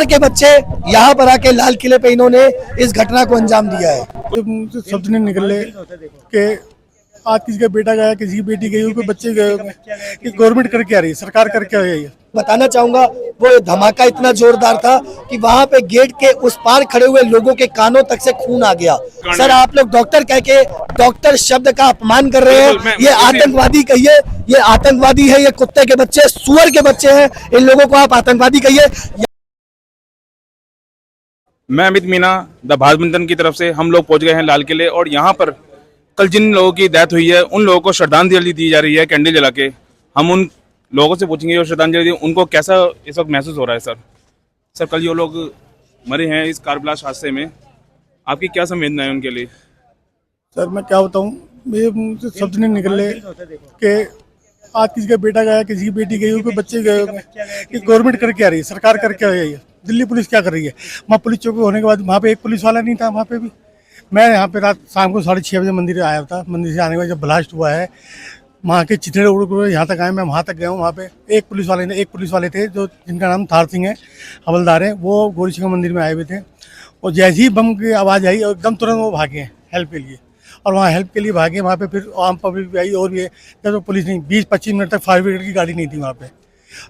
सुअर के बच्चे यहाँ पर आके लाल किले पे इन्होंने इस घटना को अंजाम दिया है। शब्द नहीं निकले कि आज किसी का बेटा गया, किसी की बेटी गई, कोई बच्चे गए, कि गवर्नमेंट करके आ रही है, सरकार करके आ रही है। बताना चाहूंगा वो धमाका इतना जोरदार था कि वहां पे गेट के उस पार खड़े हुए लोगों के कानों तक से खून आ गया। सर आप लोग डॉक्टर कह के डॉक्टर शब्द का अपमान कर रहे हैं, ये आतंकवादी कहिए, ये आतंकवादी है, ये कुत्ते के बच्चे, सुअर के बच्चे हैं, इन लोगों को आप आतंकवादी कहिए। मैं अमित मीना द भारत बंधन की तरफ से हम लोग पहुंच गए हैं लाल किले, और यहाँ पर कल जिन लोगों की डेथ हुई है उन लोगों को श्रद्धांजलि दी जा रही है कैंडल जला के। हम उन लोगों से पूछेंगे जो श्रद्धांजलि दी उनको कैसा इस वक्त महसूस हो रहा है। सर कल जो लोग मरे हैं इस कार ब्लास्ट हादसे में, आपकी क्या संवेदना है उनके लिए? सर मैं क्या बताऊं, मेरे मुंह से शब्द नहीं निकले कि आज किसी का बेटा गया, किसी की बेटी गई, कोई बच्चे गए, कि गवर्नमेंट करके आ रही है, सरकार करके आ रही है। दिल्ली पुलिस क्या कर रही है? वहाँ पुलिस चौकी होने के बाद वहाँ पे एक पुलिस वाला नहीं था। वहाँ पे भी मैं यहाँ पे रात शाम को 6:30 बजे मंदिर आया था। मंदिर से आने के बाद जब ब्लास्ट हुआ है, वहाँ के चिथड़े उड़ कर यहाँ तक आए, मैं वहाँ तक गया हूँ। वहाँ पे एक पुलिस वाले थे जो जिनका नाम थार सिंह है, हवलदार है, वो गौरी शंकर मंदिर में आए हुए थे। और जैसे ही बम की आवाज़ आई और एकदम तुरंत वो भागे हैं हेल्प के लिए, और वहाँ हेल्प के लिए भागे। वहाँ पे फिर आम पब्लिक भी आई और भी है। जब तो पुलिस नहीं, 20-25 मिनट तक फायर ब्रिगेड की गाड़ी नहीं थी वहाँ पे।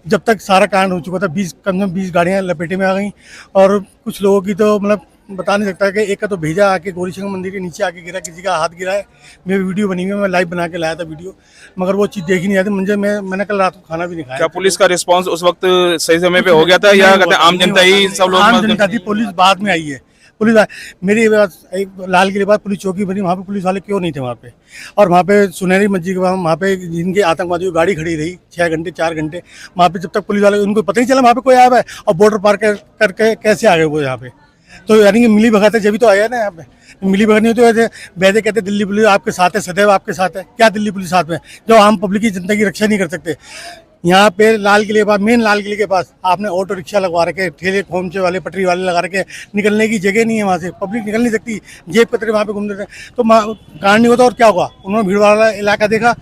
जब तक सारा कांड हो चुका था, कम से कम 20 गाड़ियाँ लपेटे में आ गई, और कुछ लोगों की तो मतलब बता नहीं सकता कि एक का तो भेजा आके गौरी शंकर मंदिर के नीचे आके गिरा, किसी का हाथ गिरा है। मेरी वीडियो बनी हुई है, मैं लाइव बना के लाया था वीडियो, मगर वो चीज़ देखी नहीं आती मुझे। मैंने कल रात को खाना भी नहीं खाया। क्या पुलिस का रिस्पांस उस वक्त सही समय पे हो गया था, या कहते आम जनता ही सब लोग? आम जनता थी, पुलिस बाद में आई है। पुलिस मेरी एक लाल किले के बाद पुलिस चौकी बनी, वहाँ पे पुलिस वाले क्यों नहीं थे वहाँ पे? और वहाँ पे सुनहरी मस्जिद के वहाँ पे जिनके आतंकवादियों की गाड़ी खड़ी रही 6 घंटे 4 घंटे वहाँ पे, जब तक पुलिस वाले उनको पता नहीं चला वहाँ पे कोई आया है, और बॉर्डर पार करके कैसे आ गए वो यहाँ पे? तो यानी कि मिली भगत है, जब भी तो आया ना यहाँ पे। मिली भगत नहीं तो ऐसे वैसे कहते दिल्ली पुलिस आपके साथ है, सदैव आपके साथ है। क्या दिल्ली पुलिस साथ में, जो आम पब्लिक की जनता की रक्षा नहीं कर सकते? यहाँ पे लाल किले के पास, मेन लाल किले के पास आपने ऑटो रिक्शा लगवा रखे, ठेले खोमचे वाले, पटरी वाले लगा रखे, निकलने की जगह नहीं है वहाँ से, पब्लिक निकल नहीं सकती, जेब कतरे वहाँ पे घूमते थे। तो कांड नहीं होता और क्या हुआ? उन्होंने भीड़ वाला इलाका देखा,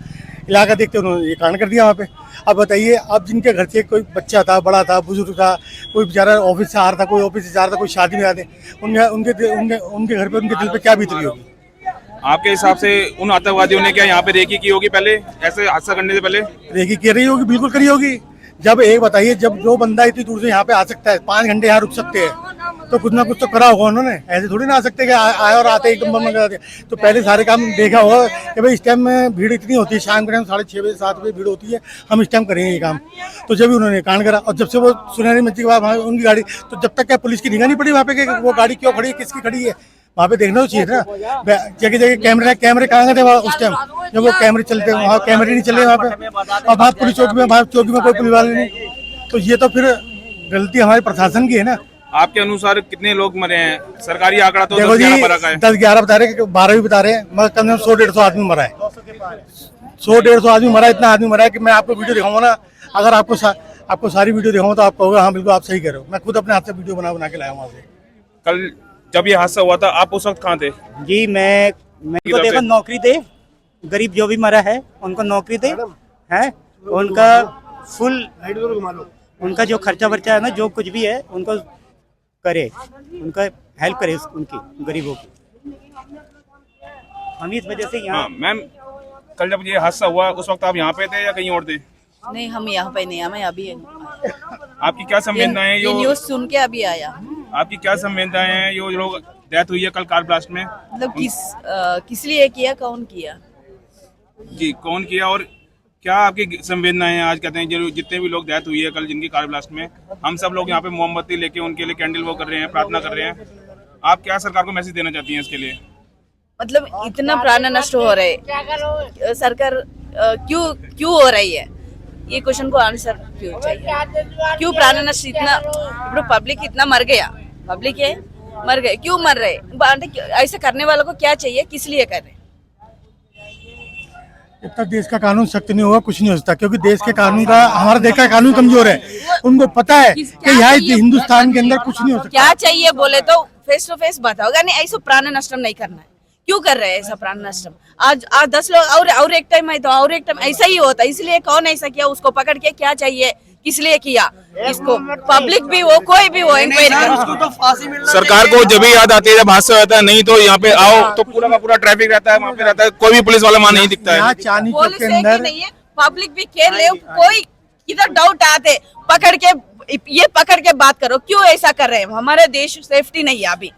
इलाका देखते उन्होंने ये कांड कर दिया वहाँ पे। अब बताइए, अब जिनके घर से कोई बच्चा था, बड़ा था, बुजुर्ग था, कोई बेचारा ऑफिस से आ रहा था, कोई ऑफिस से जा रहा था, कोई शादी में आते, उनके घर पे, उनके दिल पे क्या बीत रही होगी? आपके हिसाब से उन आतंकवादियों ने क्या यहाँ पे रेकी की होगी पहले, ऐसे हादसा करने से पहले? रेकी कर रही होगी, बिल्कुल करी होगी। जब एक बताइए, जब जो बंदा इतनी दूर से यहाँ पे आ सकता है, 5 घंटे यहाँ रुक सकते हैं, तो कुछ ना कुछ तो करा होगा उन्होंने। ऐसे थोड़ी ना आ सकते कि आए और आते एकदम बम लगा दिया। तो पहले सारे काम देखा होगा कि भाई इस टाइम में भीड़ इतनी होती है, शाम के टाइम 6:30 बजे 7 बजे भीड़ होती है, हम इस टाइम करेंगे ये काम। तो जब भी उन्होंने कांड करा, और जब से वो सुनहरी मस्जिद के बाद उनकी गाड़ी, तो जब तक क्या पुलिस की निगाह नहीं पड़ी वहाँ पे कि वो गाड़ी क्यों खड़ी है, किसकी खड़ी है? वहाँ पे देखना तो चाहिए ना। जगह जगह कैमरे कहाँ गए थे वहाँ उस टाइम जब वो कैमरे चलते, वहाँ कैमरे नहीं चले वहाँ पे, और वहाँ पुलिस चौकी में, वहाँ चौकी में कोई पुलिस वाले नहीं। तो ये तो फिर गलती हमारे प्रशासन की है ना। आपके अनुसार कितने लोग मरे हैं? सरकारी आंकड़ा तो देखो जी 10-11 बता रहे, 12 भी बता रहे हैं, मगर कम से कम 100-150 आदमी मरा है। 100-150 आदमी मरा है। इतना आदमी मरा है कि मैं आपको वीडियो दिखाऊंगा ना, अगर आपको सारी वीडियो दिखाऊंगा तो आप कहोगे हाँ बिल्कुल आप सही कह रहे हो। मैं खुद अपने हाथ से वीडियो बना के लाया वहाँ से। कल जब ये हादसा हुआ था आप उस वक्त कहाँ थे? जी मैं तो देखो नौकरी थे, गरीब जो भी मरा है उनको नौकरी थे, हैं उनका फुल, उनका जो खर्चा वर्चा है ना, जो कुछ भी है उनको करे, उनका हेल्प करे उनकी गरीबों की। हम इस वजह से यहाँ। मैम कल जब ये हादसा हुआ उस वक्त आप यहाँ पे थे या कहीं और थे? नहीं, हम यहाँ पे नहीं, हमें अभी आपकी क्या संवेदनाएं ये न्यूज़ सुन के अभी आया। आपकी क्या संवेदनाएं हैं जो लोग डेथ हुई है कल कार ब्लास्ट में? मतलब किस लिए किया, कौन किया जी, कौन किया, और क्या आपकी संवेदनाएं हैं? आज कहते हैं जो जितने भी लोग डेथ हुई है कल जिनकी कार ब्लास्ट में, हम सब लोग यहाँ पे मोमबत्ती लेके उनके लिए कैंडल वो कर रहे हैं, प्रार्थना कर रहे हैं। आप क्या सरकार को मैसेज देना चाहती हैं इसके लिए? मतलब इतना प्राण नष्ट हो रहे, सरकार क्यों हो रही है? ये क्वेश्चन को आंसर क्यों चाहिए? क्यों प्राण नष्ट इतना? पब्लिक इतना मर गया, पब्लिक है मर गए, क्यों मर रहे? ऐसा करने वालों को क्या चाहिए, किस लिए कर रहे? इतना देश का कानून सख्त नहीं होगा कुछ नहीं हो सकता, क्योंकि देश के कानून का, हमारा देश का कानून कमजोर है। उनको पता है कि यहाँ हिंदुस्तान के अंदर कुछ नहीं हो सकता। क्या चाहिए बोले तो फेस टू फेस बताओगे, नहीं ऐसा प्राण नष्टम नहीं करना है। क्यों कर रहे हैं ऐसा प्राण नष्टम? आज 10 लोग और एक टाइम है तो और एक टाइम ऐसा ही होता है, इसलिए कौन ऐसा किया उसको पकड़ के क्या चाहिए, किस लिए किया इसको, पब्लिक भी वो कोई भी वो इंक्वायरी करो। सरकार को जब भी याद आती है जब हादसा होता है, नहीं तो यहाँ पे आओ तो पूरा का पूरा ट्रैफिक रहता है, वहाँ पे रहता है, कोई भी पुलिस वाला वहाँ नहीं दिखता यहाँ है। चांदनी चौक पुलिस के एक ही अंदर नहीं है, पब्लिक भी केयर ले, कोई इधर डाउट आते पकड़ के ये पकड़ के बात करो, क्यों ऐसा कर रहे हैं? हमारे देश सेफ्टी नहीं है अभी।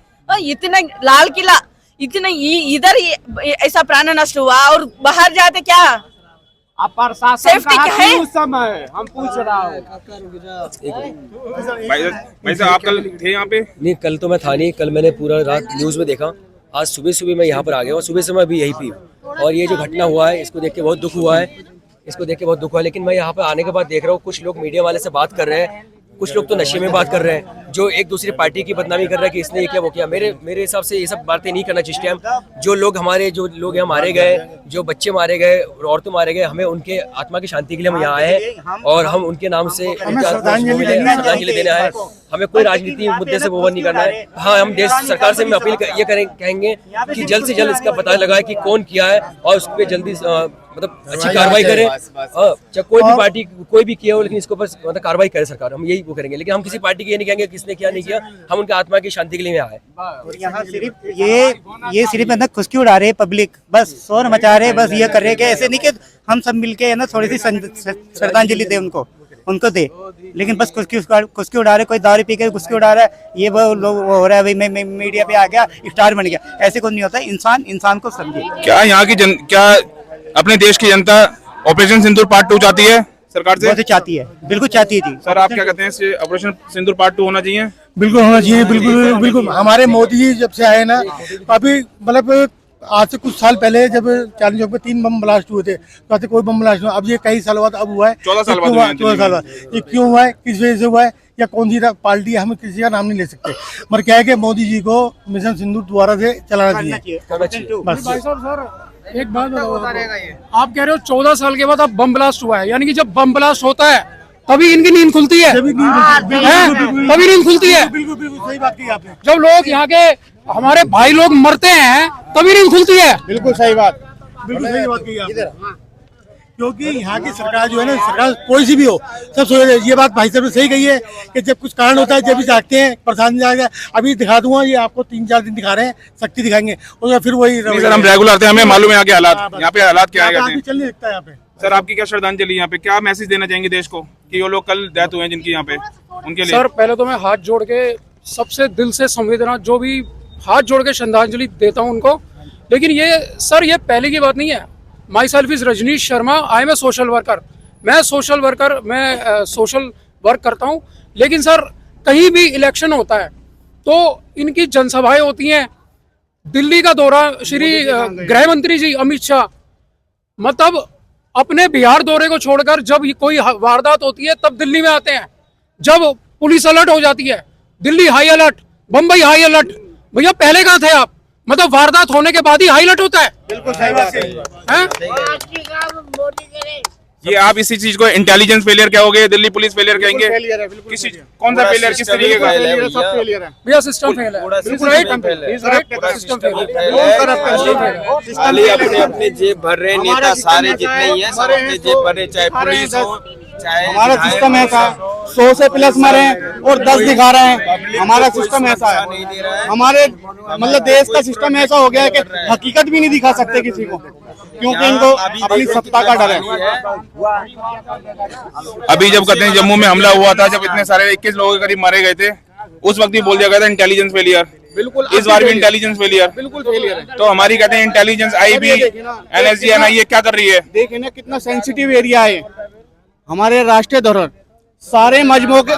इतना लाल किला इतना इधर ऐसा प्राण नष्ट हुआ और बाहर जाते क्या सेफ्टी क्या है? हम पूछ रहा हूँ। भाई साहब आप कल थे यहाँ पे? नहीं, कल तो मैं था नहीं, कल मैंने पूरा रात न्यूज़ में देखा। आज सुबह सुबह मैं यहाँ पर आ गया और सुबह से मैं अभी यहीं पे हूँ। और ये जो घटना हुआ है इसको देख के बहुत दुख हुआ है, इसको देख के बहुत दुख हुआ है। लेकिन मैं यहाँ पर आने के बाद देख रहा हूँ कुछ लोग मीडिया वाले से बात कर रहे हैं, कुछ लोग तो नशे में बात कर रहे हैं, जो एक दूसरी पार्टी की बदनामी कर रहा है कि इसने ये किया वो किया। मेरे हिसाब से ये सब बातें नहीं करना चाहिए टाइम। जो लोग यहाँ मारे गए, जो बच्चे मारे गए, औरतें मारे गए, हमें उनके आत्मा की शांति के लिए हम यहाँ आए हैं और हम उनके नाम से श्रद्धांजलि देना है। हमें कोई राजनीति मुद्दे से वो नहीं करना है। हाँ, हम देश सरकार से अपील ये कहेंगे कि जल्द से जल्द इसका पता लगाए कि कौन किया है और उस पर जल्दी मतलब अच्छी कार्रवाई करे। चाहे कोई भी पार्टी कोई भी किया हो, लेकिन इसके ऊपर मतलब कार्रवाई करे सरकार, हम यही वो करेंगे। लेकिन हम किसी पार्टी की ये नहीं कहेंगे किसने किया नहीं किया, हम उनके आत्मा की शांति के लिए आए। और यहाँ सिर्फ ये सिर्फ है ना खुशकी उड़ा रहे पब्लिक, बस शोर मचा रहे, बस ये कर रहे कि ऐसे नहीं कि हम सब मिलके है ना थोड़ी सी श्रद्धांजलि दे उनको दे, लेकिन बस खुशकी उड़ा रहे। कोई दारू पी के खुशकी उड़ा रहा है, ये वो लोग हो रहा है भाई मीडिया पे आ गया स्टार बन गया, ऐसे कुछ नहीं होता। इंसान को समझे। क्या यहाँ की क्या अपने देश की जनता ऑपरेशन सिंदूर पार्ट 2 चाहती है सरकार से? बहुत चाहती है, बिल्कुल चाहती है जी। सर आप क्या कहते हैं, ऑपरेशन सिंदूर पार्ट 2 होना चाहिए? बिल्कुल होना चाहिए, बिल्कुल बिल्कुल। हमारे मोदी जी जब से आए ना, अभी मतलब आज से कुछ साल पहले जब चांदनी चौक पे 3 बम ब्लास्ट हुए थे, तो आते कोई बम ब्लास्ट हुआ। अब ये कई साल बाद अब हुआ है, 14 साल बाद। 14 साल बाद ये क्यों हुआ है, किस वजह से हुआ है, या कौन सी पार्टी है, हम किसी का नाम नहीं ले सकते, मगर क्या है कि मोदी जी को मिशन सिंदूर दोबारा से चलाना चाहिए। बस भाई साहब सर एक बात बताओ, आप कह रहे हो 14 साल के बाद अब बम ब्लास्ट हुआ है, यानी कि जब बम ब्लास्ट होता है तभी इनकी नींद खुलती है, तभी नींद खुलती है। बिल्कुल बिल्कुल सही बात की आपने। जब लोग यहाँ के हमारे भाई लोग मरते हैं तभी नींद खुलती है। बिल्कुल सही बात, बिल्कुल सही बात की आपने। क्योंकि यहाँ की सरकार जो है ना, सरकार कोई सी भी हो, सब सोच रहे। ये बात भाई साहब ने सही कही है कि जब कुछ कारण होता है जब भी जागते हैं, परेशान जाएगा। अभी दिखा दूंगा, ये आपको 3-4 दिन दिखा रहे हैं, शक्ति दिखाएंगे और फिर वही। सर हम रेगुलर थे, हमें मालूम है यहाँ के हालात, यहाँ पे हालात क्या है। चल नहीं सकता यहाँ पे। सर आपकी क्या श्रद्धांजलि, यहाँ पे क्या मैसेज देना चाहेंगे देश को कि वो लोग कल डेथ हुए हैं जिनकी यहाँ पे, उनके लिए? सर पहले तो मैं हाथ जोड़ के सबसे दिल से संवेदना, जो भी हाथ जोड़ के श्रद्धांजलि देता हूँ उनको। लेकिन ये सर ये पहले की बात नहीं है। Myself is Rajneesh Sharma, I am a social worker. मैं सोशल वर्क करता हूँ। लेकिन सर कहीं भी इलेक्शन होता है तो इनकी जनसभाएं होती हैं। दिल्ली का दौरा श्री गृह मंत्री जी अमित शाह मतलब अपने बिहार दौरे को छोड़कर जब कोई वारदात होती है तब दिल्ली में आते हैं। जब पुलिस अलर्ट हो जाती है, Delhi high alert, Bombay high alert, भैया पहले कहाँ थे आप? मतलब वारदात होने के बाद ही हाई अलर्ट होता है। बिल्कुल सही बात है। ये आप इसी चीज को इंटेलिजेंस फेलियर कहोगे, दिल्ली पुलिस फेलियर कहेंगे? किसी कौन सा फेलियर, किस तरीके का? भैया सिस्टम फेल है, बिल्कुल राइट, सिस्टम खाली अपने अपने जेब भर रहे नेता सारे जितने ही हैं, सब अपने जेब भर रहे, चाहे पुलिस हो चाहे। हमारा सिस्टम ऐसा 100 से प्लस मरे हैं और 10 दिखा रहे हैं। हमारा सिस्टम ऐसा है, हमारे मतलब देश का सिस्टम ऐसा हो गया है कि हकीकत भी नहीं दिखा सकते किसी को, क्योंकि इनको अपनी सत्ता का डर है। अभी जब कहते हैं जम्मू में हमला हुआ था, जब इतने सारे 21 लोगों के करीब मारे गए थे, उस वक्त भी बोल दिया गया था इंटेलिजेंस फेलियर। बिल्कुल इस बार भी इंटेलिजेंस फेलियर, बिल्कुल फेलियर है। तो हमारी कहते हैं इंटेलिजेंस आईबी, एनएसजी, एनआईए क्या कर रही है? देखें ना कितना सेंसिटिव एरिया है हमारे राष्ट्रीय धरोहर, सारे मजहबों के,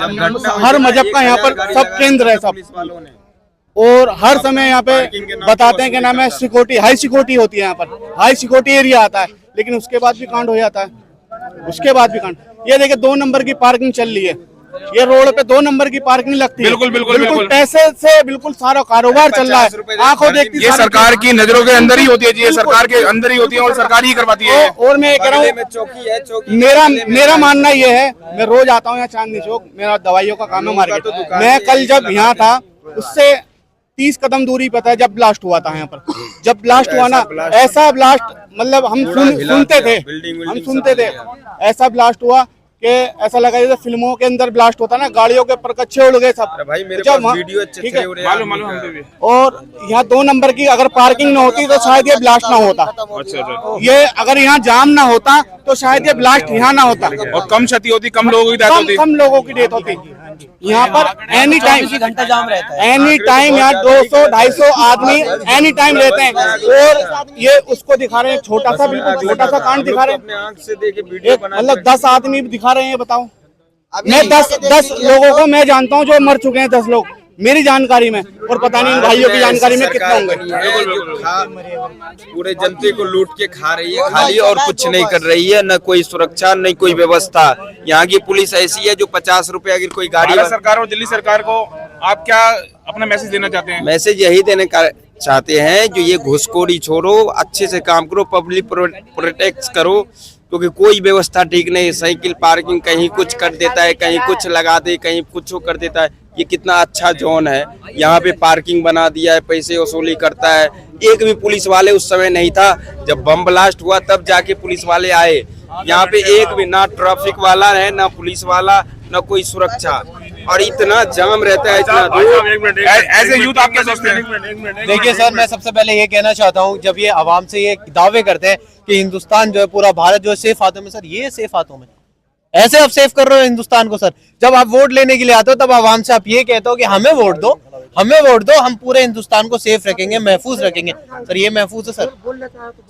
हर मजहब का यहाँ पर सब केंद्र है सब, और हर समय यहाँ पे बताते हैं कि नाम है सिक्योरिटी, हाई सिक्योरिटी होती है यहाँ पर, हाई सिक्योरिटी एरिया आता है, लेकिन उसके बाद भी कांड हो जाता है। उसके बाद भी कांड, ये देखिए 2 नंबर की पार्किंग चल रही है, ये रोड पे 2 नंबर की पार्किंग लगती है। बिल्कुल पैसे से बिल्कुल सारा कारोबार चल रहा है, आंखों देखती। ये सरकार की नजरों के अंदर ही होती है, ये सरकार के अंदर ही होती है और सरकार ही करवाती है। और मैं कह रहा हूँ, मेरा मानना ये है, मैं रोज आता हूँ यहाँ चांदनी चौक, मेरा दवाइयों का काम है मार्केट। मैं कल जब यहाँ था उससे 30 कदम दूरी पे था जब ब्लास्ट हुआ था यहाँ पर। जब ब्लास्ट हुआ ना, ऐसा ब्लास्ट मतलब हम सुनते थे, ऐसा ब्लास्ट हुआ कि ऐसा लगा जैसे फिल्मों के अंदर ब्लास्ट होता है ना, गाड़ियों के परकच्चे उड़ गए सब। अरे भाई मेरे जब पास वहाँ- वीडियो अच्छे ठीक है। अच्छे उड़े हैं। मालूम मालूम हमसे भी। और यहाँ 2 नंबर की अगर पार्किंग ना होती तो शायद ये ब्लास्ट ना होता। अच्छा अच्छा। ये अगर यहाँ जाम ना होता तो शायद ये ब्लास्ट यहाँ ना होता और कम क्षति होती, कम लोगों की डेथ कम होती। कम लोगों की डेथ होती। यहाँ पर एनी टाइम घंटा जाम रहता है। एनी टाइम यहाँ 200-250 आदमी एनी टाइम रहते हैं। और ये उसको दिखा रहे हैं, छोटा सा बिल्कुल छोटा सा कांड दिखा रहे अपने हैं, आंख से देखे वीडियो एक बना मतलब 10 आदमी दिखा रहे हैं। ये बताओ, मैं 10 लोगों को मैं जानता हूँ जो मर चुके हैं, 10 लोग मेरी जानकारी में, और पता नहीं इन भाइयों की जानकारी में कितना होंगे। पूरे जनते को लूट के खा रही है खाली, और कुछ नहीं कर रही है, न कोई सुरक्षा न कोई व्यवस्था। यहाँ की पुलिस ऐसी है जो 50 रुपए अगर कोई गाड़ी। भारत सरकार और दिल्ली सरकार को आप क्या अपना मैसेज देना चाहते हैं? मैसेज यही देने का चाहते हैं, जो ये घुसखोरी छोड़ो, अच्छे से काम करो, पब्लिक प्रोटेक्ट करो, क्योंकि कोई व्यवस्था ठीक नहीं है। साइकिल पार्किंग कहीं कुछ कर देता है, कहीं कुछ लगा दे, कहीं कुछ कर देता है। ये कितना अच्छा जोन है, यहाँ पे पार्किंग बना दिया है, पैसे वसूली करता है। एक भी पुलिस वाले उस समय नहीं था, जब बम ब्लास्ट हुआ तब जाके पुलिस वाले आए। यहाँ पे एक भी ना ट्रैफिक वाला है, ना पुलिस वाला, ना कोई सुरक्षा, और इतना जाम रहता है, इतना दूर। एज ए यूथ आप क्या सोचते हैं? देखिए सर, मैं सबसे पहले ये कहना चाहता हूँ, जब ये आवाम से ये दावे करते हैं कि हिंदुस्तान जो है, पूरा भारत जो है सेफ हाथों में, सर ये सेफ हाथों में ऐसे आप सेफ कर रहे हो हिंदुस्तान को। सर जब आप वोट लेने के लिए आते हो तब आवाम से आप ये कहते हो कि हमें वोट दो, हमें वोट दो, हम पूरे हिंदुस्तान को सेफ रखेंगे, महफूज रखेंगे। सर ये महफूज है सर?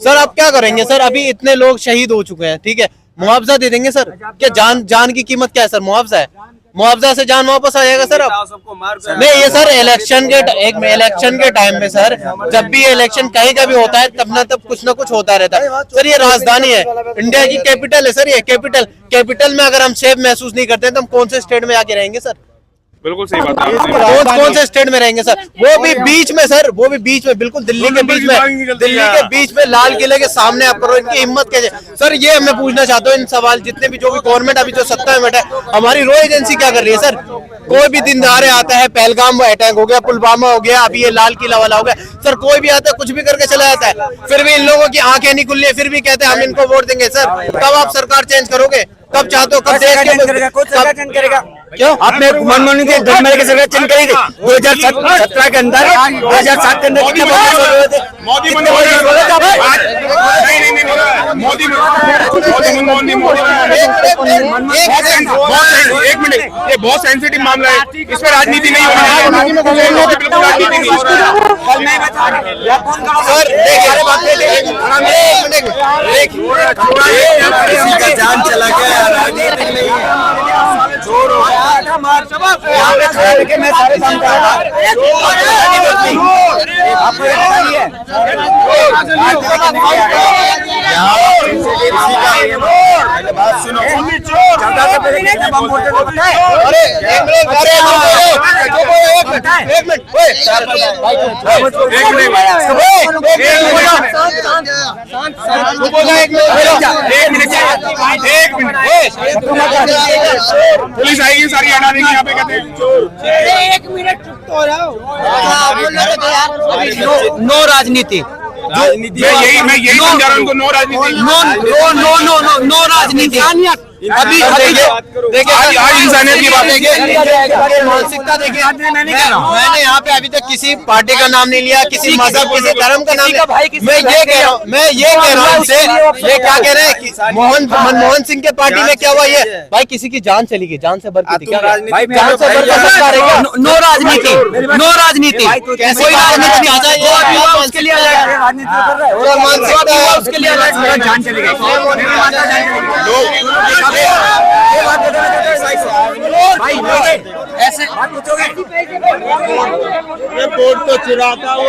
सर आप क्या करेंगे सर? अभी इतने लोग शहीद हो चुके हैं, ठीक है, मुआवजा दे देंगे सर? क्या जान की कीमत क्या है सर? मुआवजा है, मुआवजा से जान वापस आ जाएगा सर? अब नहीं, ये सर इलेक्शन के टाइम में सर, जब भी इलेक्शन कहीं का भी होता है तब कुछ ना कुछ होता रहता है सर। ये राजधानी है, इंडिया की कैपिटल है सर, ये कैपिटल में अगर हम सेफ महसूस नहीं करते तो हम कौन से स्टेट में आके रहेंगे सर? बिल्कुल सही बात है। कौन से स्टेट में रहेंगे सर? वो भी बीच में सर, वो भी बीच में, बिल्कुल दिल्ली के बीच में, लाल किले के सामने आप करो। इनकी हिम्मत कैसे? सर ये मैं पूछना चाहता हूँ इन सवाल, जितने भी जो भी गवर्नमेंट अभी जो सत्ता में बैठा है, हमारी रो एजेंसी क्या कर रही है सर? कोई भी दिन दहाड़े आता है, पहलगाम अटैक हो गया, पुलवामा हो गया, अभी ये लाल किला वाला हो गया सर, कोई भी आता है कुछ भी करके चला जाता है, फिर भी इन लोगों की आंखें नहीं खुल रही है, फिर भी कहते हैं हम इनको वोट देंगे। सर कब आप सरकार चेंज करोगे? कब चाहते हो? कब देश के क्यों आपने मनमोहन के 10 महीने की सरकार चेंज करी थी 2017 के अंदर, 2007 के अंदर कितने मोदी एक मिनट, ये बहुत सेंसिटिव मामला है, इस पर राजनीति नहीं होनी चाहिए, बिल्कुल राजनीति नहीं। किसी का जान चला गया, राजनीति नहीं है, छोड़ो। मैं सारे काम कर रहा पुलिस आएगी सारी हटा देगी यहाँ पे, कहते हैं। नो राजनीति, मैं यही समझा रहा हूँ उनको, नो राजनीति, नो राजनीति। अभी देखिए आज इंसानियत की बात है। मानसिकता देखिए, मैंने यहाँ पे अभी तक किसी पार्टी का नाम नहीं लिया, किसी मजहब, किसी धर्म का नाम लिया। मैं ये कह रहा हूँ उनसे, ये क्या कह रहे हैं कि मनमोहन सिंह के पार्टी में क्या हुआ? ये भाई किसी की जान चली गई, जान से बढ़ के क्या? जान से बढ़ कर सरकार है क्या? नो राजनीति, नो राजनीति, कोई राजनीति नहीं आता है, उसके लिए मानसिकता उसके लिए जान चली गई। ऐसे तो चुराता हूँ,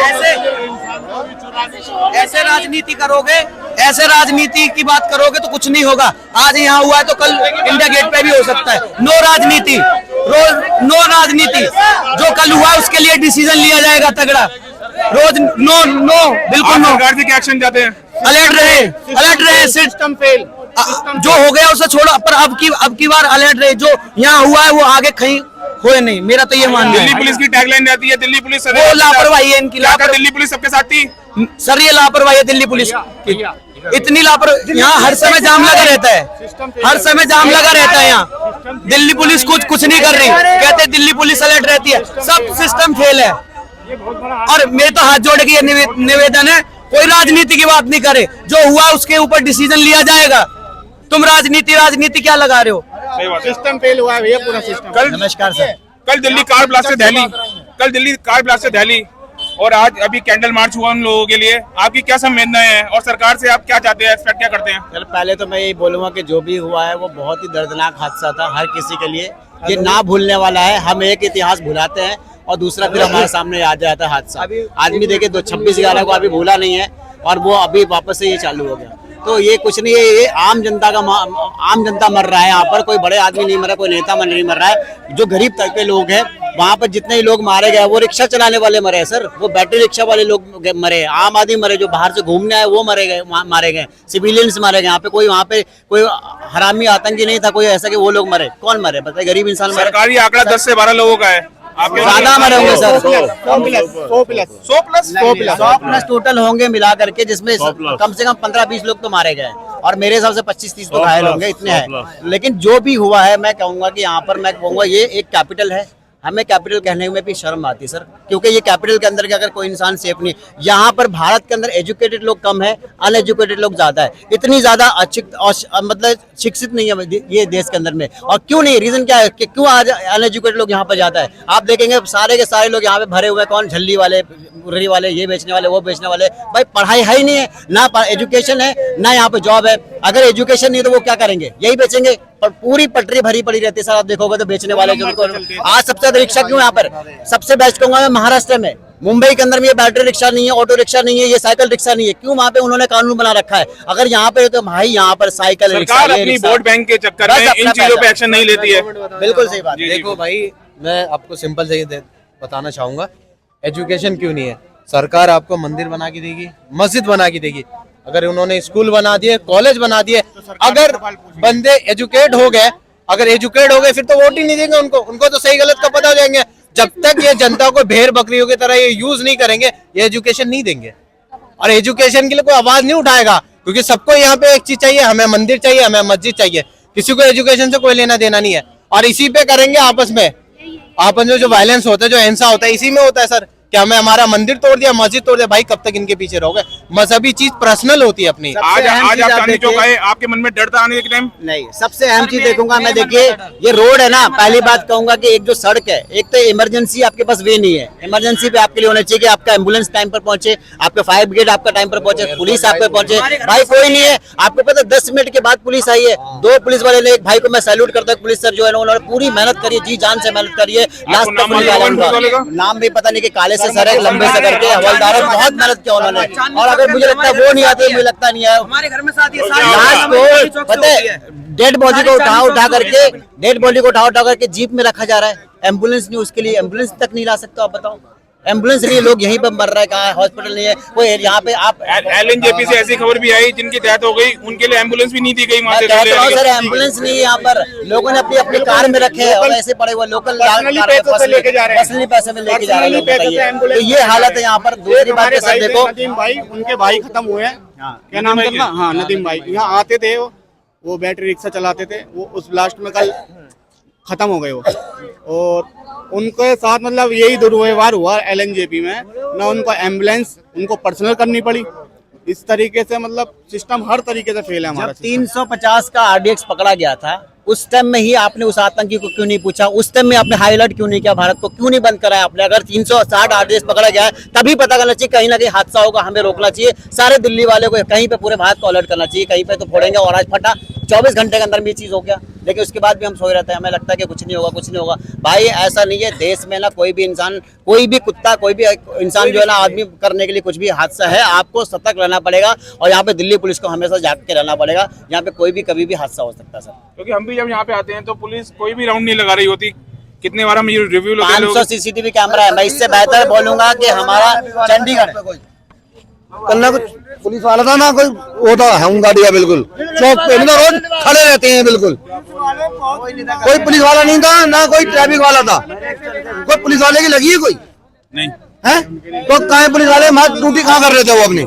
ऐसे राजनीति करोगे, ऐसे राजनीति की बात करोगे तो कुछ नहीं होगा। आज यहाँ हुआ है तो कल इंडिया गेट पे भी हो सकता है। नो राजनीति, नो राजनीति, जो कल हुआ है उसके लिए डिसीजन लिया जाएगा तगड़ा। रोज नो, बिल्कुल नो। सरकार से क्या एक्शन चाहते हैं? अलर्ट रहे, सिस्टम फेल, जो हो गया उसे छोड़ो, पर अब की बार अलर्ट रहे। जो यहाँ हुआ है वो आगे कहीं होए नहीं, मेरा तो ये मानना है। दिल्ली पुलिस की टैगलाइन रहती है दिल्ली पुलिस, वो लापरवाही है इनकी। दिल्ली पुलिस सबके साथ थी सर, ये लापरवाही है दिल्ली पुलिस की, इतनी लापरवाही। यहाँ हर समय जाम लगा रहता है, हर समय जाम लगा रहता है। यहाँ दिल्ली पुलिस कुछ नहीं कर रही, कहते दिल्ली पुलिस अलर्ट रहती है, सब सिस्टम फेल है। और मेरे तो हाथ जोड़ के ये निवेदन है, कोई राजनीति की बात नहीं करे, जो हुआ उसके ऊपर डिसीजन लिया जाएगा। तुम राजनीति क्या लगा रहे हो? सिस्टम फेल हुआ है भैया, पूरा सिस्टम। नमस्कार सर। कल दिल्ली कार ब्लास्ट से दिल्ली और आज अभी कैंडल मार्च हुआ उन लोगों के लिए, आपकी क्या संवेदनाएं हैं और सरकार से आप क्या चाहते हैं, एक्सपेक्ट क्या करते हैं? चल पहले तो मैं यही बोलूंगा कि जो भी हुआ है वो बहुत ही दर्दनाक हादसा था हर किसी के लिए, ये ना भूलने वाला है। हम एक इतिहास भुलाते हैं और दूसरा फिर हमारे सामने आ जाता है हादसा। आदमी देखे 26/11 को अभी भूला नहीं है और वो अभी वापस से ये चालू हो गया। तो ये कुछ नहीं है, ये आम जनता मर रहा है यहाँ पर, कोई बड़े आदमी नहीं मर रहा, कोई नेता नहीं मर रहा है। जो गरीब तबके के लोग हैं वहाँ पर जितने लोग मारे गए वो रिक्शा चलाने वाले मरे हैं सर, वो बैटरी रिक्शा वाले लोग मरे, आम आदमी मरे, जो बाहर से घूमने आए वो मारे गए, सिविलियंस मारे गए। यहाँ पे कोई हरामी आतंकी नहीं था कोई ऐसा कि वो लोग मरे। कौन मरे बताइए? गरीब इंसान मरे। सरकारी आंकड़ा 10 से 12 लोगों का है, ज्यादा मरे होंगे सर, 100 प्लस टोटल होंगे मिला करके, जिसमें कम से कम 15-20 लोग तो मारे गए और मेरे हिसाब से 25-30 तो घायल होंगे, इतने हैं। लेकिन जो भी हुआ है मैं कहूंगा कि यहाँ पर मैं कहूंगा ये एक कैपिटल है, हमें कैपिटल कहने में भी शर्म आती है सर, क्योंकि ये कैपिटल के अंदर के अगर कोई इंसान सेफ नहीं, यहाँ पर भारत के अंदर एजुकेटेड लोग कम है, अनएजुकेटेड लोग ज्यादा है, इतनी ज्यादा मतलब शिक्षित नहीं है ये देश के अंदर में। और क्यों नहीं, रीजन क्या है कि क्यों आज अनएजुकेटेड लोग यहाँ पर ज्यादा है? आप देखेंगे सारे के सारे लोग यहाँ पे भरे हुए हैं, कौन झल्ली वाले, उर्री वाले, ये बेचने वाले, वो बेचने वाले। भाई पढ़ाई है ही नहीं है, ना एजुकेशन है, ना यहाँ पे जॉब है। अगर एजुकेशन नहीं तो वो क्या करेंगे? यही बेचेंगे। पर पूरी पटरी भरी पड़ी रहती है सर, आप देखोगे तो बेचने वाले जो आज सबसे ज्यादा रिक्शा क्यों यहाँ पर सबसे बेस्ट कहूंगा मैं महाराष्ट्र में, मुंबई के अंदर में ये बैटरी रिक्शा नहीं है, ऑटो रिक्शा नहीं है, ये साइकिल रिक्शा नहीं है। क्यों? वहाँ पे उन्होंने कानून बना रखा है। अगर यहाँ पे तो भाई यहाँ पर साइकिल रिक्शा, अपनी वोट बैंक के चक्कर में इन चीजों पे एक्शन नहीं लेती है। बिल्कुल सही बात। देखो भाई, मैं आपको सिंपल से बताना चाहूंगा, एजुकेशन क्यों नहीं है? सरकार आपको मंदिर बना के देगी, मस्जिद बना के देगी, अगर उन्होंने स्कूल बना दिए, कॉलेज बना दिए, अगर बंदे एजुकेट हो गए, फिर तो वोट ही नहीं देंगे उनको तो सही गलत का पता हो जाएंगे। जब तक ये जनता को भेड़ बकरियों की तरह ये यूज नहीं करेंगे, ये एजुकेशन नहीं देंगे। और एजुकेशन के लिए कोई आवाज नहीं उठाएगा, क्योंकि सबको यहाँ पे एक चीज चाहिए, हमें मंदिर चाहिए, हमें मस्जिद चाहिए, किसी को एजुकेशन से कोई लेना देना नहीं है। और इसी पे करेंगे आपस में जो वायलेंस होता है, जो हिंसा होता है, इसी में होता है सर। क्या हमें हमारा मंदिर तोड़ दिया, मस्जिद तोड़ दिया, भाई कब तक इनके पीछे रहोगे? मजहबी चीज पर्सनल होती है अपनी। आज आप चांदनी चौक आए, आपके मन में डर था आने के टाइम? नहीं, सबसे अहम चीज देखूंगा मैं, देखिए ये रोड है ना, पहली बात कहूंगा कि एक जो सड़क है, एक तो इमरजेंसी आपके पास वे नहीं है, इमरजेंसी पे आपके लिए होना चाहिए कि आपका एम्बुलेंस टाइम पर पहुंचे, आपका फायर ब्रिगेड आपका टाइम पर पहुंचे, पुलिस आप पे पहुंचे। भाई कोई नहीं है, आपको पता 10 मिनट के बाद पुलिस आई है, 2 पुलिस वाले ने, एक भाई को मैं सैल्यूट करता हूँ, पुलिस सर जो है उन्होंने पूरी मेहनत करी, जी जान से मेहनत करी है। लास्ट तक नाम भी पता नहीं कि काले से सर है, लंबे करके हवलदार, बहुत मेहनत किया उन्होंने। और अगर मुझे लगता है वो नहीं आते, मुझे लगता नहीं है। हमारे घर में लास्ट को पता है, डेड बॉडी को उठा करके जीप में रखा जा रहा है, एम्बुलेंस नहीं, उसके लिए एम्बुलेंस तक नहीं ला सकते। आप बताओ, एम्बुलेंस नहीं, लोग यहीं पर मर रहा है, कहाँ हॉस्पिटल नहीं है कोई यहाँ पे। आप LNJP से ऐसी खबर भी आई जिनकी डेथ हो गई, उनके लिए एम्बुलेंस भी नहीं दी गई वहाँ से। सर एम्बुलेंस नहीं है यहाँ पर, लोगों ने अपनी कार में रखे और ऐसे पड़े हुए लोकल पर्सनली पैसे में लेके जा रहे हैं। तो ये हालत है यहाँ पर। दूसरी बात सर देखो, नदीम भाई, उनके भाई खत्म हुए हैं, क्या नाम था? हाँ नदीम भाई, यहाँ आते थे, वो बैटरी रिक्शा चलाते थे, वो उस ब्लास्ट में कल खत्म हो गए वो। और उनके साथ मतलब यही दुर्व्यवहार हुआ LNJP में, ना उनको एम्बुलेंस उनको पर्सनल करनी पड़ी। इस तरीके से मतलब सिस्टम हर तरीके से फेल है हमारा। 350 का RDX पकड़ा गया था, उस टाइम में ही आपने उस आतंकी को क्यों नहीं पूछा? उस टाइम में आपने हाई अलर्ट क्यों नहीं किया? भारत को क्यों नहीं बंद कराया आपने? अगर 360 RDX पकड़ा गया है तभी पता करना चाहिए, कहीं ना कहीं हादसा होगा, हमें रोकना चाहिए। सारे दिल्ली वाले को कहीं पे पूरे भारत को अलर्ट करना चाहिए, कहीं पे तो फोड़ेंगे। और आज फटा 24 घंटे के अंदर भी ये चीज हो गया, लेकिन उसके बाद भी हम सोए रहते हैं, हमें लगता है कि कुछ नहीं होगा। भाई ऐसा नहीं है, देश में ना कोई भी इंसान, कोई भी कुत्ता, कोई भी इंसान जो है ना आदमी करने के लिए कुछ भी हादसा है, आपको सतर्क रहना पड़ेगा। और यहाँ पे दिल्ली पुलिस को हमेशा जाग के रहना पड़ेगा, यहाँ पे कोई भी कभी भी हादसा हो सकता है सर। क्योंकि हम भी जब यहाँ पे आते हैं तो पुलिस कोई भी राउंड नहीं लगा रही होती। कितने बार हम ये रिव्यू 500 CCTV कैमरा है। मैं इससे बेहतर बोलूंगा कि हमारा चंडीगढ़ कल कुछ पुलिस वाला था ना कोई वो था होमगार्ड बिल्कुल चौक पे मतलब रोज खड़े रहते हैं बिल्कुल। कोई पुलिस वाला नहीं था ना कोई ट्रैफिक वाला था। कोई पुलिस वाले की लगी है कोई नहीं है तो कहाँ पुलिस वाले ड्यूटी कहाँ कर रहे थे वो अपनी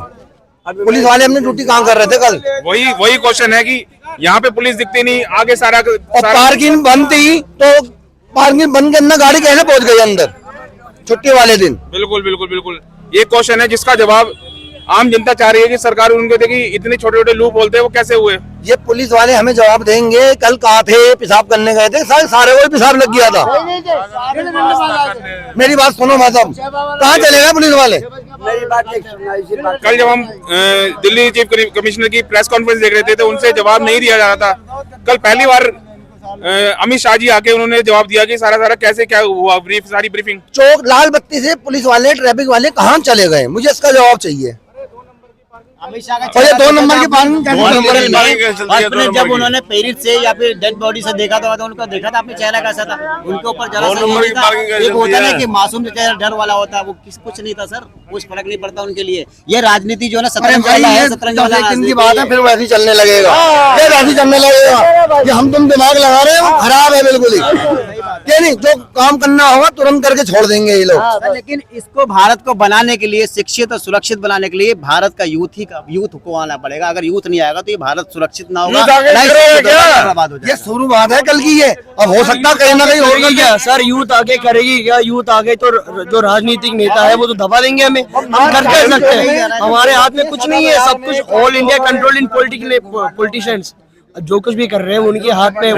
पुलिस वाले अपनी ड्यूटी कहाँ कर रहे थे कल? वही क्वेश्चन है कि यहाँ पे पुलिस दिखती नहीं, आगे सारा और पार्किंग बंद थी तो पार्किंग बंद के अंदर गाड़ी कैसे पहुंच गई अंदर छुट्टी वाले दिन? बिल्कुल बिल्कुल बिल्कुल ये क्वेश्चन है जिसका जवाब आम जनता चाह रही है कि सरकार उनको दे कि इतने छोटे छोटे लूप बोलते हैं वो कैसे हुए। ये पुलिस वाले हमें जवाब देंगे। कल कहाँ थे? पेशाब करने गए थे, सारे को पेशाब लग गया था। मेरी बात सुनो मैडम, कहाँ चले गए पुलिस वाले? कल जब हम दिल्ली चीफ कमिश्नर की प्रेस कॉन्फ्रेंस देख रहे थे तो उनसे जवाब नहीं दिया जा रहा था। कल पहली बार अमित शाह जी आके उन्होंने जवाब दिया कि सारा कैसे क्या हुआ, सारी ब्रीफिंग। चौक लाल बत्ती से पुलिस वाले ट्रैफिक वाले कहाँ चले गए? मुझे इसका जवाब चाहिए। अमित शाह और ये 2 नंबर की पार्किंग हॉस्पिटल जब उन्होंने पेरिस से या फिर डेड बॉडी से देखा था तो उनको देखा था अपने चेहरा कैसा था, उनके ऊपर जरा सा नहीं था। एक होता है कि मासूम जो चेहरा डर वाला होता है वो कुछ नहीं था सर, कुछ फर्क नहीं पड़ता उनके लिए। ये राजनीति जो है ना शतरंज वाला है, शतरंज वाला की बात है फिर वैसे चलने लगेगा, ये वैसे चलने लगेगा। ये हम तुम दिमाग लगा रहे हैं खराब है बिल्कुल ही। क्या नहीं जो काम करना होगा तुरंत करके छोड़ देंगे ये लोग। लेकिन इसको भारत को बनाने के लिए, शिक्षित और सुरक्षित बनाने के लिए भारत का यूथ को आना पड़ेगा। अगर यूथ नहीं आएगा तो ये भारत सुरक्षित ना होगा, बर्बाद हो जाएगा। ये शुरू बात है कल की है, अब हो सकता है कहीं ना कहीं और क्या सर यूथ आगे करेगी क्या? यूथ आगे तो जो राजनीतिक नेता है वो तो दबा देंगे हमें। हम कर क्या सकते हैं? हमारे हाथ में कुछ नहीं है, सब कुछ ऑल इंडिया कंट्रोल इन पॉलिटिशियंस जो कुछ भी कर रहे हैं उनके हाथ में।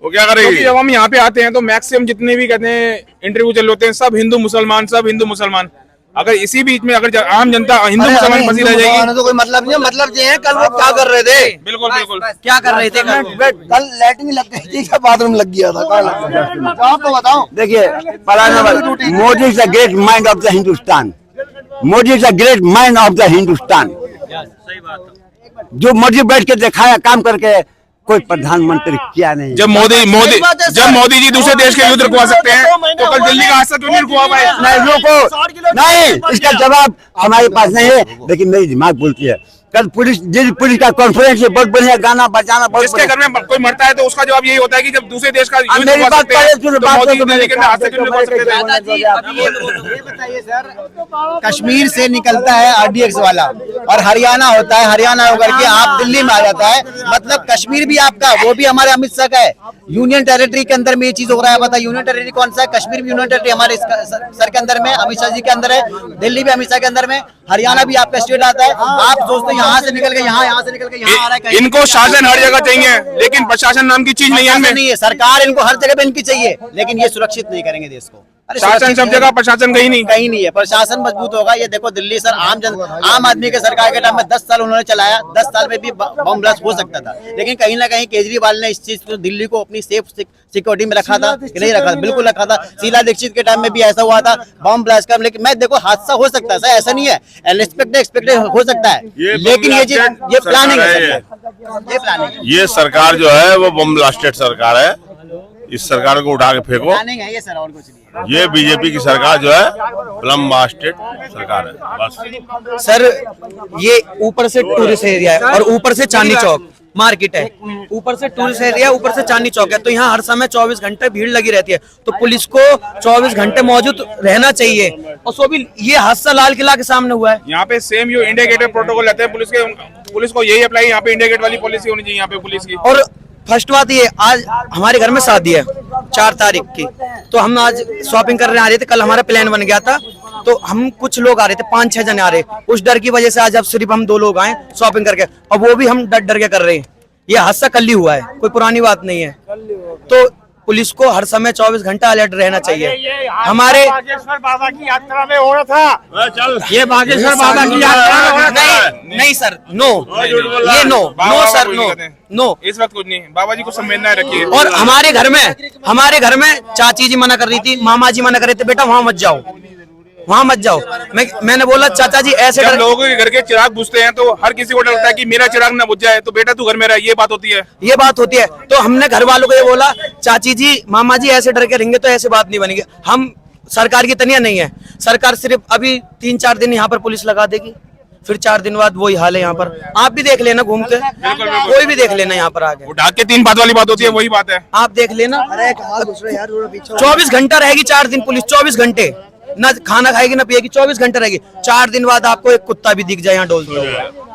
वो क्या करेगी? जब हम यहाँ पे आते हैं तो मैक्सिमम जितने भी कहते हैं इंटरव्यू चल होते हैं सब हिंदू मुसलमान। अगर इसी बीच में अगर आम जनता हिंदू मुसलमान फंसी रह जाएगी तो कोई मतलब नहीं है। मतलब ये है कल वो क्या कर रहे थे? बिल्कुल क्या कर रहे थे कल लैट्रिन लग गई थी, बाथरूम लग गया था, कहाँ लग गया था? आप तो बताओ। देखिए Modi is the great mind of the Hindustan. Modi is the great mind of the Hindustan. जो मर्जी बैठ के दिखाया काम करके, कोई प्रधानमंत्री क्या नहीं। जब मोदी जी दूसरे देश के युद्ध रुकवा सकते हैं तो कल दिल्ली का हादसा क्यों नहीं रुकवा पाए? नहीं, इसका जवाब हमारे पास नहीं है, लेकिन मेरी दिमाग बोलती है। कल पुलिस का कॉन्फ्रेंस है, बहुत बढ़िया गाना बजाना। जिसके घर में कोई मरता है तो उसका जवाब यही होता है कि जब दूसरे देश का युद्ध मेरी रुकवा बात सकते हैं तो मोदी तो दिल्ली के अंदर हादसा क्यों नहीं रुकवा सकते? ये बताइए सर, कश्मीर से निकलता है RDX वाला और हरियाणा होता है, हरियाणा होकर के आप दिल्ली में आ जाता है। मतलब कश्मीर भी आपका, वो भी हमारे अमित शाह का है। यूनियन टेरिटरी के अंदर में ये चीज हो रहा है। पता यूनियन टेरिटरी कौन सा है? कश्मीर भी यूनियन टेरिटरी हमारे सर के अंदर में, अमित शाह जी के अंदर है। दिल्ली भी अमित शाह के अंदर में, हरियाणा भी आपका स्टेट आता है। आप दोस्तों यहाँ से निकल के यहाँ से निकल के यहाँ आ रहा है। इनको शासन हर जगह चाहिए लेकिन प्रशासन नाम की चीज नहीं है इनमें। नहीं है, सरकार इनको हर जगह पे इनकी चाहिए लेकिन ये सुरक्षित नहीं करेंगे देश को। शासन सब जगह, प्रशासन कहीं नहीं है। प्रशासन मजबूत होगा। ये देखो दिल्ली सर, आम आदमी के सरकार के टाइम में 10 साल उन्होंने चलाया, 10 साल में भी बम ब्लास्ट हो सकता था। लेकिन कहीं ना कहीं केजरीवाल ने इस चीज को, दिल्ली को अपनी सेफ सिक्योरिटी में रखा था कि नहीं रखा? बिल्कुल रखा था। शीला दीक्षित के टाइम में भी ऐसा हुआ था बम ब्लास्ट का। लेकिन मैं देखो हादसा हो सकता है सर, ऐसा नहीं है, अनएक्सपेक्टेड हो सकता है, लेकिन ये प्लानिंग है। ये प्लानिंग, ये सरकार जो है वो बम ब्लास्टेड सरकार है। इस सरकार को उठा के फेंको। प्लानिंग है ये सर, और कुछ नहीं। ये बीजेपी की सरकार जो है बम ब्लास्टेड सरकार है बस। सर ये ऊपर से टूरिस्ट एरिया है और ऊपर से चांदनी चौक मार्केट है, ऊपर से टूरिस्ट एरिया, ऊपर से चांदनी चौक है, तो यहाँ हर समय 24 घंटे भीड़ लगी रहती है। तो पुलिस को 24 घंटे मौजूद रहना चाहिए। और सो भी ये हादसा लाल किला के सामने हुआ है। यहाँ पे सेम जो इंडिया गेट प्रोटोकॉल रहते हैं पुलिस को यही अप्लाई यहाँ पे इंडिया गेट वाली पॉलिसी होनी चाहिए यहाँ पे पुलिस की। और फर्स्ट बात ये, आज हमारे घर में शादी है 4 तारीख की, तो हम आज शॉपिंग करने आ रहे थे। कल हमारा प्लान बन गया था तो हम कुछ लोग आ रहे थे, 5-6 जने आ रहे। उस डर की वजह से आज अब सिर्फ हम 2 लोग आए शॉपिंग करके, और वो भी हम डर के कर रहे हैं। ये हादसा कल ही हुआ है, कोई पुरानी बात नहीं है। तो पुलिस को हर समय 24 घंटा अलर्ट रहना चाहिए। हमारे बागेश्वर बाबा की यात्रा में हो रहा था, ये बागेश्वर बाबा की यात्रा नहीं सर, नो, ये नो सर, नो, इस वक्त कुछ नहीं। बाबा जी को संवेदना रखिए। और हमारे घर में चाची जी मना कर रही थी, मामा जी मना कर रहे थे, बेटा वहाँ मत जाओ। मैंने बोला चाचा जी ऐसे जब लोगों के घर के चिराग बुझते हैं तो हर किसी को डर लगता है कि मेरा चिराग ना बुझ जाए, तो बेटा तू घर में रह। ये बात होती है। तो हमने घर वालों को ये बोला, चाची जी मामा जी ऐसे डर के रहेंगे तो ऐसे बात नहीं बनेगी। हम सरकार की तनिया नहीं है। सरकार सिर्फ अभी 3-4 दिन यहाँ पर पुलिस लगा देगी, फिर 4 दिन बाद वही हाल है यहाँ पर। आप भी देख लेना घूम के, कोई भी देख लेना यहाँ पर आके। वो ढाक के 3 बात वाली बात होती है, वही बात है। आप देख लेना, 24 घंटा रहेगी 4 दिन पुलिस, 24 घंटे ना खाना खाएगी ना पिएगी, 24 घंटे रहेगी। 4 दिन बाद आपको एक कुत्ता भी दिख जाए यहाँ डोलते हुए।